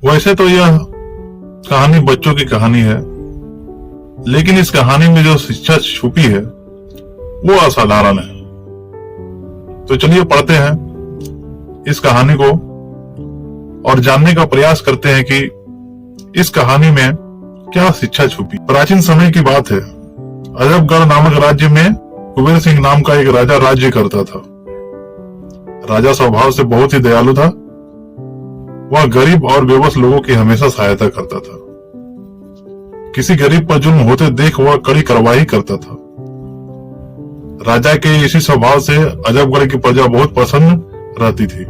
वैसे तो यह कहानी बच्चों की कहानी है, लेकिन इस कहानी में जो शिक्षा छुपी है वो असाधारण है। तो चलिए पढ़ते हैं इस कहानी को और जानने का प्रयास करते हैं कि इस कहानी में क्या शिक्षा छुपी। प्राचीन समय की बात है। अजबगढ़ नामक राज्य में कुबेर सिंह नाम का एक राजा राज्य करता था। राजा स्वभाव से बहुत ही दयालु था। वह गरीब और बेबस लोगों की हमेशा सहायता करता था। किसी गरीब पर जुल्म होते देख वह कड़ी कार्रवाई करता था। राजा के इसी स्वभाव से अजबगढ़ की प्रजा बहुत प्रसन्न रहती थी।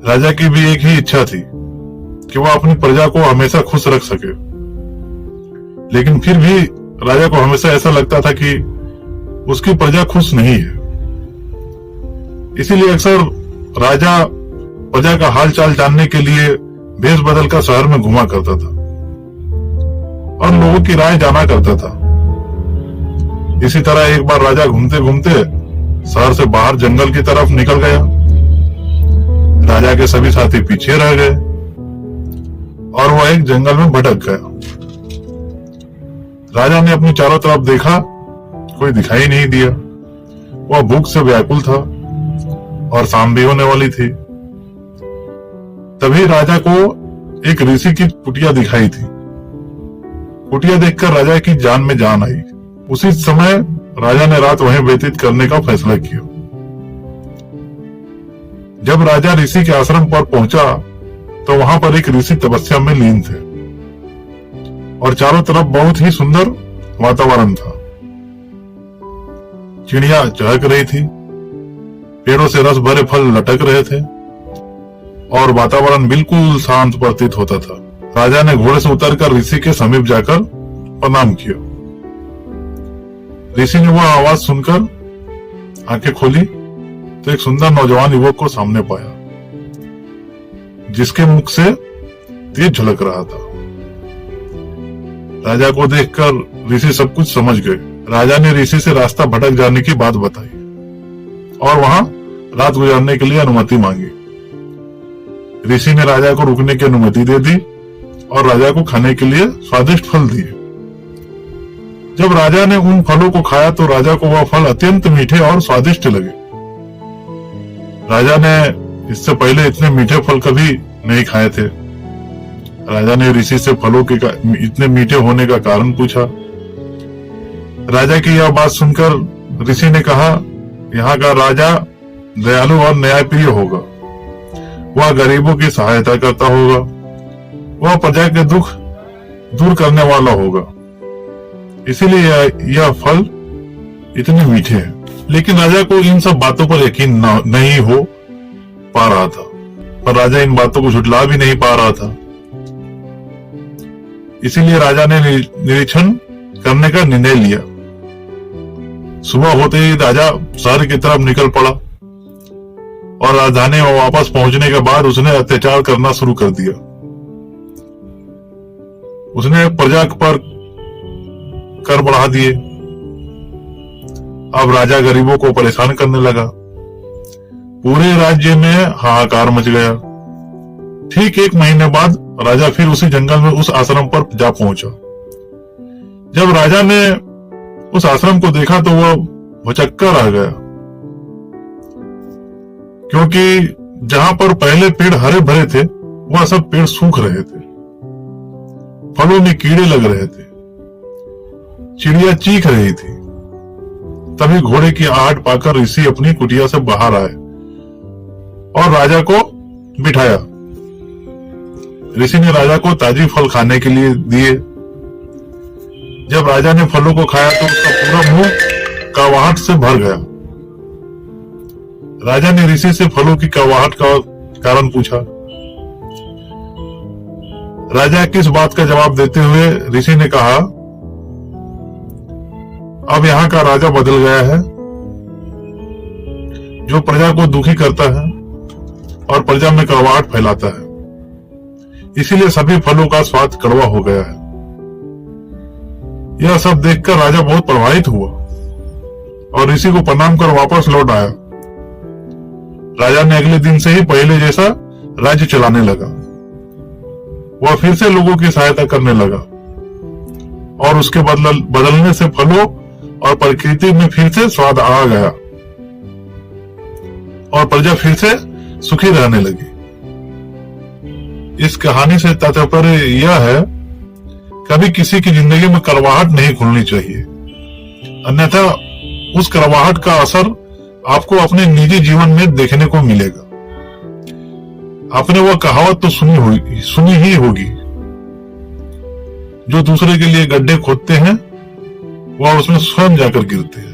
राजा की भी एक ही इच्छा थी कि वह अपनी प्रजा को हमेशा खुश रख सके, लेकिन फिर भी राजा को हमेशा ऐसा लगता था कि उसकी प्रजा खुश नहीं है। इसीलिए अक्सर राजा प्रजा का हाल चाल जानने के लिए भेष बदलकर शहर में घुमा करता था और लोगों की राय जाना करता था। इसी तरह एक बार राजा घूमते घूमते शहर से बाहर जंगल की तरफ निकल गया। राजा के सभी साथी पीछे रह गए और वह एक जंगल में भटक गया। राजा ने अपनी चारों तरफ देखा, कोई दिखाई नहीं दिया। वह भूख से व्याकुल था और शाम भी होने वाली थी। तभी राजा को एक ऋषि की कुटिया दिखाई थी। कुटिया देखकर राजा की जान में जान आई। उसी समय राजा ने रात वहीं व्यतीत करने का फैसला किया। जब राजा ऋषि के आश्रम पर पहुंचा तो वहां पर एक ऋषि तपस्या में लीन थे और चारों तरफ बहुत ही सुंदर वातावरण था। चिड़िया चहक रही थी, पेड़ों से रस भरे फल लटक रहे थे और वातावरण बिल्कुल शांत प्रतीत होता था। राजा ने घोड़े से उतरकर ऋषि के समीप जाकर प्रणाम किया। ऋषि ने वह आवाज सुनकर आंखें खोली तो एक सुंदर नौजवान युवक को सामने पाया, जिसके मुख से तेज झलक रहा था। राजा को देखकर ऋषि सब कुछ समझ गए। राजा ने ऋषि से रास्ता भटक जाने की बात बताई और वहां रात गुजारने के लिए अनुमति मांगी। ऋषि ने राजा को रुकने की अनुमति दे दी और राजा को खाने के लिए स्वादिष्ट फल दिए। जब राजा ने उन फलों को खाया तो राजा को वह फल अत्यंत मीठे और स्वादिष्ट लगे। राजा ने इससे पहले इतने मीठे फल कभी नहीं खाए थे। राजा ने ऋषि से फलों के इतने मीठे होने का कारण पूछा। राजा की यह बात सुनकर ऋषि ने कहा, यहाँ का राजा दयालु और न्यायप्रिय होगा। वह गरीबों की सहायता करता होगा। वह प्रजा के दुख दूर करने वाला होगा। इसीलिए यह फल इतने मीठे हैं। लेकिन राजा को इन सब बातों पर यकीन नहीं हो पा रहा था, पर राजा इन बातों को झुठला भी नहीं पा रहा था। इसीलिए राजा ने निरीक्षण करने का निर्णय लिया। सुबह होते ही राजा शहर की तरफ निकल पड़ा और राजधानी में वापस पहुंचने के बाद उसने अत्याचार करना शुरू कर दिया। उसने प्रजा पर कर बढ़ा दिए। अब राजा गरीबों को परेशान करने लगा। पूरे राज्य में हाहाकार मच गया। ठीक एक महीने बाद राजा फिर उसी जंगल में उस आश्रम पर जा पहुंचा। जब राजा ने उस आश्रम को देखा तो वह भौचक्का रह गया, क्योंकि जहां पर पहले पेड़ हरे भरे थे वह सब पेड़ सूख रहे थे। फलों में कीड़े लग रहे थे। चिड़िया चीख रही थी। तभी घोड़े की आहट पाकर ऋषि अपनी कुटिया से बाहर आए और राजा को बिठाया। ऋषि ने राजा को ताजी फल खाने के लिए दिए। जब राजा ने फलों को खाया तो उसका पूरा मुंह कड़वाहट से भर गया। राजा ने ऋषि से फलों की कड़वाहट का कारण पूछा। राजा किस बात का जवाब देते हुए ऋषि ने कहा, अब यहाँ का राजा बदल गया है, जो प्रजा को दुखी करता है और प्रजा में कड़वाहट फैलाता है। इसीलिए सभी फलों का स्वाद कड़वा हो गया है। यह सब देखकर राजा बहुत प्रभावित हुआ और ऋषि को प्रणाम कर वापस लौट आया। राजा ने अगले दिन से ही पहले जैसा राज्य चलाने लगा। वह फिर से लोगों की सहायता करने लगा और उसके बदलने से फलों और प्रकृति में फिर से स्वाद आ गया और प्रजा फिर से सुखी रहने लगी। इस कहानी से तात्पर्य यह है, कभी किसी की जिंदगी में कड़वाहट नहीं घुलनी चाहिए, अन्यथा उस कड़वाहट का असर आपको अपने निजी जीवन में देखने को मिलेगा। आपने वह कहावत तो सुनी ही होगी, जो दूसरे के लिए गड्ढे खोदते हैं वह उसमें स्वयं जाकर गिरते हैं।